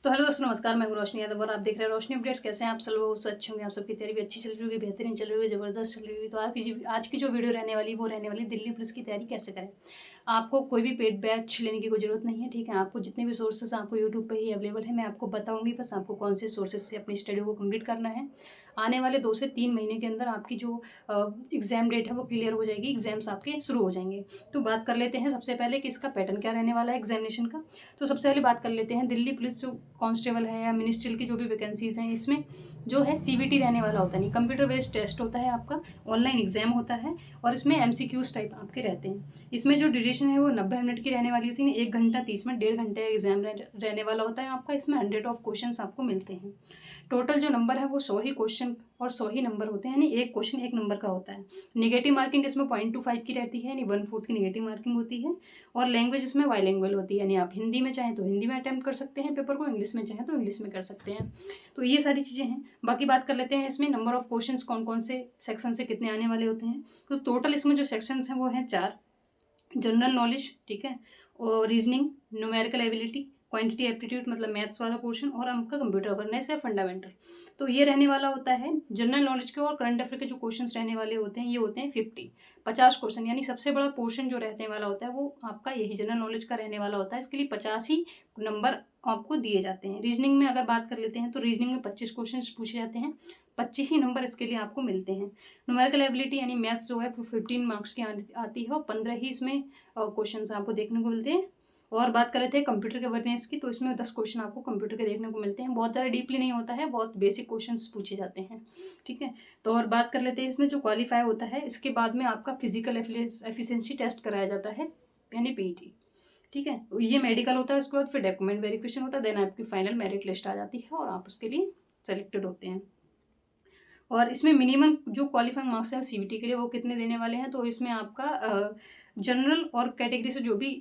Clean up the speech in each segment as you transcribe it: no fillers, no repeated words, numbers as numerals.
तो हेलो दोस्तों, नमस्कार। मैं हूं रोशनी यादव और आप देख रहे हैं रोशनी अपडेट्स। कैसे हैं आप सब लोग? अच्छे होंगे। आप सबकी तैयारी भी अच्छी चल रही होगी, बेहतरीन चल रही होगी, ज़बरदस्त चल रही होगी। तो आज की जो वीडियो रहने वाली वो रहने वाली दिल्ली पुलिस की तैयारी कैसे करें। आपको कोई भी पेड बैच लेने की कोई ज़रूरत नहीं है, ठीक है। आपको जितने भी सोर्सेस आपको यूट्यूब पे ही अवेलेबल है, मैं आपको बताऊँगी। बस आपको कौन से सोर्सेस से अपनी स्टडी को कंप्लीट करना है। आने वाले 2 से 3 महीने के अंदर आपकी जो एग्ज़ाम डेट है वो क्लियर हो जाएगी, एग्ज़ाम्स आपके शुरू हो जाएंगे। तो बात कर लेते हैं सबसे पहले कि इसका पैटर्न क्या रहने वाला है एग्जामिनेशन का। तो सबसे पहले बात कर लेते हैं दिल्ली पुलिस जो कांस्टेबल है या मिनिस्ट्रियल की जो भी वैकेंसीज़ हैं, इसमें जो है सीवीटी रहने वाला होता नहीं, कंप्यूटर बेस्ड टेस्ट होता है आपका, ऑनलाइन एग्जाम होता है और इसमें एमसीक्यूज टाइप आपके रहते हैं। इसमें जो ड्यूरेशन है वो 90 मिनट की रहने वाली होती है, 1 घंटा 30 मिनट, 1.5 घंटे एग्जाम रहने वाला होता है आपका। इसमें 100 ऑफ क्वेश्चन आपको मिलते हैं। टोटल जो नंबर है वो 100 ही क्वेश्चन और 100 ही नंबर होते हैं, यानी एक क्वेश्चन 1 नंबर का होता है। नेगेटिव मार्किंग इसमें 0.25 की रहती है, यानी 1/4 की नेगेटिव मार्किंग होती है। और लैंग्वेज इसमें बाईलिंगुअल होती है, यानी आप हिंदी में चाहें तो हिंदी में अटैम्प्ट कर सकते हैं पेपर को, इंग्लिश में चाहें तो इंग्लिश में कर सकते हैं। तो ये सारी चीज़ें हैं। बाकी बात कर लेते हैं इसमें नंबर ऑफ क्वेश्चंस कौन कौन से सेक्शन से कितने आने वाले होते हैं। तो टोटल इसमें जो सेक्शंस हैं वो हैं 4। जनरल नॉलेज, ठीक है, और reasoning, numerical ability, quantity aptitude मतलब मैथ्स वाला पोर्शन, और आपका कंप्यूटर अवेयरनेस है फंडामेंटल। तो ये रहने वाला होता है जनरल नॉलेज के। और करंट अफेयर के जो क्वेश्चंस रहने वाले होते हैं ये होते हैं 50 क्वेश्चन, यानी सबसे बड़ा पोर्शन जो रहने वाला होता है वो आपका यही जनरल नॉलेज का रहने वाला होता है। इसके लिए 50 ही नंबर आपको दिए जाते हैं। रीजनिंग में अगर बात कर लेते हैं तो रीजनिंग में 25 क्वेश्चन पूछे जाते हैं, 25 ही नंबर इसके लिए आपको मिलते हैं। न्यूमेरिकल एबिलिटी यानी मैथ्स जो है वो 15 मार्क्स की आती है और 15 ही इसमें क्वेश्चन आपको देखने को मिलते हैं। और बात कर लेते हैं कंप्यूटर के अवेयरनेस की, तो इसमें 10 क्वेश्चन आपको कंप्यूटर के देखने को मिलते हैं। बहुत ज़्यादा डीपली नहीं होता है, बहुत बेसिक क्वेश्चंस पूछे जाते हैं, ठीक है। तो और बात कर लेते हैं इसमें जो क्वालिफाई होता है, इसके बाद में आपका फिजिकल एफिशिएंसी टेस्ट कराया जाता है, यानी पीईटी, ठीक है। ये मेडिकल होता है। उसके बाद फिर डॉक्यूमेंट वेरिफिकेशन होता है, देन आपकी फाइनल मेरिट लिस्ट आ जाती है और आप उसके लिए सेलेक्टेड होते हैं। और इसमें मिनिमम जो क्वालिफाइंग मार्क्स है सीवीटी के लिए वो कितने देने वाले हैं, तो इसमें आपका जनरल और कैटेगरी से जो भी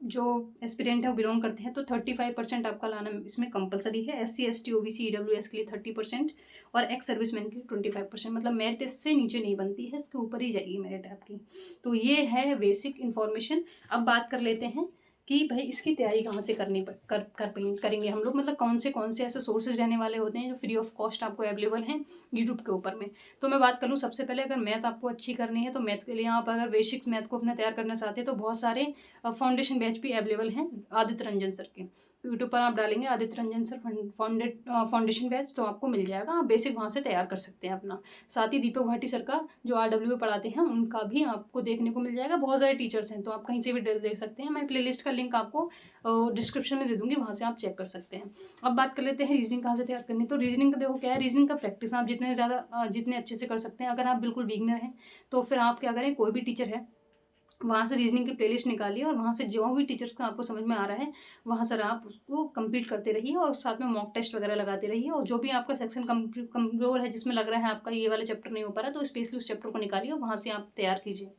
जो एस्पिरेंट है वो बिलोंग करते हैं तो 35% आपका लाना इसमें कंपलसरी है। SC ST OBC EWS के लिए 30% और एक्स सर्विसमैन की 25%, मतलब मेरिट इससे नीचे नहीं बनती है, इसके ऊपर ही जाएगी मेरिट आपकी। तो ये है बेसिक इन्फॉर्मेशन। अब बात कर लेते हैं कि भाई इसकी तैयारी कहाँ से करेंगे हम लोग, मतलब कौन से ऐसे सोर्सेज रहने वाले होते हैं जो फ्री ऑफ कॉस्ट आपको अवेलेबल हैं यूट्यूब के ऊपर में। तो मैं बात करूँ सबसे पहले, अगर मैथ आपको अच्छी करनी है तो मैथ के लिए आप अगर बेसिक्स मैथ को अपना तैयार करना चाहते हैं तो बहुत सारे फाउंडेशन बैच भी अवेलेबल हैं आदित्य रंजन सर के। यूट्यूब पर आप डालेंगे Aditya Ranjan sir foundation batch तो आपको मिल जाएगा, आप बेसिक वहाँ से तैयार कर सकते हैं अपना। साथ ही दीपक भाटी सर का जो RW पढ़ाते हैं उनका भी आपको देखने को मिल जाएगा। बहुत सारे टीचर्स हैं तो आप कहीं से भी देख सकते हैं। मैं प्लेलिस्ट का लिंक आपको डिस्क्रिप्शन में दे दूंगी, वहाँ से आप चेक कर सकते हैं। अब बात कर लेते हैं रीजनिंग कहाँ से तैयार करनी है। तो रीजनिंग का देखो क्या है, रीजनिंग का प्रैक्टिस आप जितने अच्छे से कर सकते हैं। अगर आप बिल्कुल बिगिनर हैं तो फिर आप क्या करें, कोई भी टीचर है वहाँ से रीजनिंग की प्लेलिस्ट निकालिए और वहाँ से जो भी टीचर्स का आपको समझ में आ रहा है वहाँ सर आप उसको कंप्लीट करते रहिए और साथ में मॉक टेस्ट वगैरह लगाते रहिए। और जो भी आपका सेक्शन कमजोर है, जिसमें लग रहा है आपका ये वाला चैप्टर नहीं हो पा रहा, तो स्पेशली उस चैप्टर को निकालिए और वहाँ से आप तैयार कीजिए।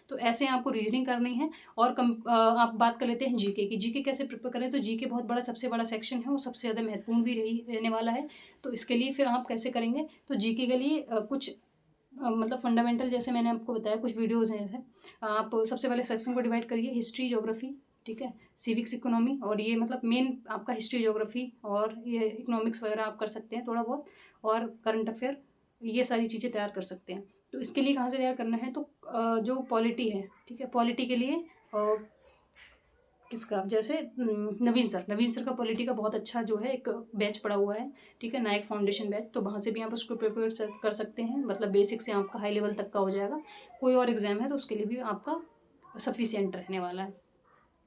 तो ऐसे आपको रीजनिंग करनी है। और आप बात कर लेते हैं जीके की। जीके कैसे प्रिपेयर करें, तो जीके बहुत बड़ा सबसे बड़ा सेक्शन है और सबसे ज़्यादा महत्वपूर्ण भी रहने वाला है। तो इसके लिए फिर आप कैसे करेंगे, तो जीके के लिए कुछ मतलब फंडामेंटल, जैसे मैंने आपको बताया कुछ वीडियोज़ हैं। जैसे आप सबसे पहले सेक्शन को डिवाइड करिए, हिस्ट्री, ज्योग्राफी, ठीक है, सिविक्स, इकोनॉमी, और ये मतलब मेन आपका हिस्ट्री, ज्योग्राफी और ये इकोनॉमिक्स वगैरह आप कर सकते हैं थोड़ा बहुत, और करंट अफेयर, ये सारी चीज़ें तैयार कर सकते हैं। तो इसके लिए कहाँ से तैयार करना है, तो जो पॉलिटी है, ठीक है, पॉलिटी के लिए किसका, जैसे नवीन सर का पॉलिटी का बहुत अच्छा जो है एक बैच पड़ा हुआ है, ठीक है, नायक फाउंडेशन बैच। तो वहाँ से भी आप उसको प्रिपेयर कर सकते हैं, मतलब बेसिक से आपका हाई लेवल तक का हो जाएगा। कोई और एग्ज़ाम है तो उसके लिए भी आपका सफिशियंट रहने वाला है।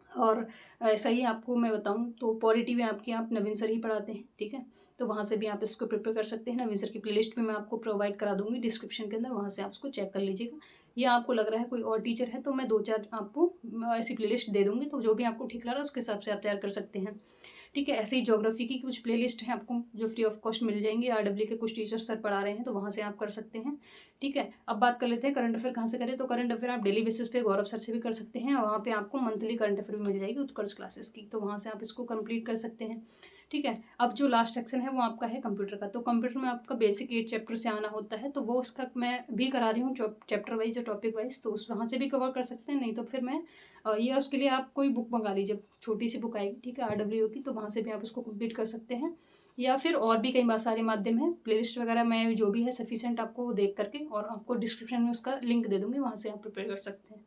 और ऐसा ही आपको मैं बताऊं तो पॉलिटी में आपके आप नवीन सर ही पढ़ाते हैं, ठीक है। तो वहाँ से भी आप इसको प्रिपेयर कर सकते हैं। नवीन सर की प्लेलिस्ट में मैं आपको प्रोवाइड करा दूंगी डिस्क्रिप्शन के अंदर, वहाँ से आप उसको चेक कर लीजिएगा। या आपको लग रहा है कोई और टीचर है तो मैं 2-4 आपको ऐसी प्लेलिस्ट दे दूँगी, तो जो भी आपको ठीक लग रहा है उसके हिसाब से आप तैयार कर सकते हैं, ठीक है। ऐसे ही ज्योग्राफी की कुछ प्लेलिस्ट है आपको जो फ्री ऑफ कॉस्ट मिल जाएंगी, RW के कुछ टीचर्स सर पढ़ा रहे हैं तो वहाँ से आप कर सकते हैं, ठीक है। अब बात कर लेते हैं करंट अफेयर कहाँ से करें। तो करंट अफेयर आप डेली बेसिस पे गौरव सर से भी कर सकते हैं, और वहाँ पे आपको मंथली करंट अफेयर भी मिल जाएगी उत्कर्ष क्लासेस की, तो वहाँ से आप इसको कंप्लीट कर सकते हैं, ठीक है। अब जो लास्ट सेक्शन है वो आपका है कंप्यूटर का। तो कंप्यूटर में आपका बेसिक 8 चैप्टर से आना होता है, तो वो उसका मैं भी करा रही हूँ चैप्टर वाइज और टॉपिक वाइज, तो उस वहाँ से भी कवर कर सकते हैं। नहीं तो फिर मैं ये उसके लिए आप कोई बुक मंगा लीजिए, छोटी सी बुक आएगी, ठीक है, RWO की, तो वहाँ से भी आप उसको कंप्लीट कर सकते हैं। या फिर और भी कई बार सारे माध्यम हैं, प्लेलिस्ट वगैरह मैं जो भी है सफिशिएंट आपको वो देख करके, और आपको डिस्क्रिप्शन में उसका लिंक दे दूँगी, वहाँ से आप प्रिपेयर कर सकते हैं।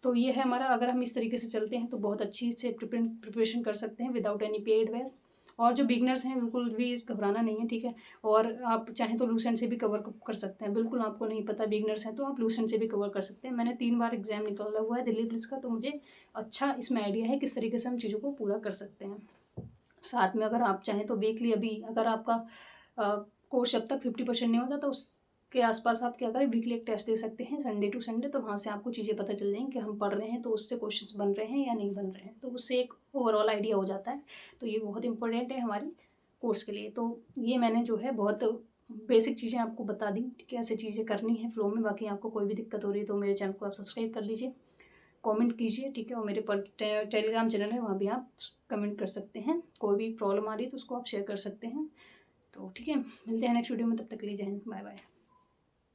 तो ये है हमारा, अगर हम इस तरीके से चलते हैं तो बहुत अच्छी से प्रिपरेशन कर सकते हैं विदाउट एनी पेड वेस्ट। और जो बिगनर्स हैं बिल्कुल भी घबराना नहीं है, ठीक है। और आप चाहें तो लूसेंट से भी कवर कर सकते हैं, बिल्कुल आपको नहीं पता बिगनर्स हैं तो आप लूसेंट से भी कवर कर सकते हैं। मैंने 3 बार एग्जाम निकाला हुआ है दिल्ली पुलिस का, तो मुझे अच्छा इसमें आइडिया है किस तरीके से हम चीज़ों को पूरा कर सकते हैं। साथ में अगर आप चाहें तो वीकली, अभी अगर आपका कोर्स जब तक 50% नहीं होता तो उसके आसपास आप क्या करें, वीकली एक टेस्ट दे सकते हैं संडे टू संडे, तो वहाँ से आपको चीज़ें पता चल जाएंगी कि हम पढ़ रहे हैं तो उससे क्वेश्चंस बन रहे हैं या नहीं बन रहे हैं, तो उससे एक ओवरऑल आइडिया हो जाता है। तो ये बहुत इंपॉर्टेंट है हमारी कोर्स के लिए। तो ये मैंने जो है बहुत बेसिक चीज़ें आपको बता दी, ठीक है, ऐसे चीज़ें करनी है फ्लो में। बाकी आपको कोई भी दिक्कत हो रही है तो मेरे चैनल को आप सब्सक्राइब कर लीजिए, कमेंट कीजिए, ठीक है, और मेरे पर टेलीग्राम चैनल है, वहाँ भी आप कमेंट कर सकते हैं। कोई भी प्रॉब्लम आ रही है तो उसको आप शेयर कर सकते हैं। तो ठीक है, मिलते हैं नेक्स्ट वीडियो में, तब तक के लिए जय हिंद, बाय बाय।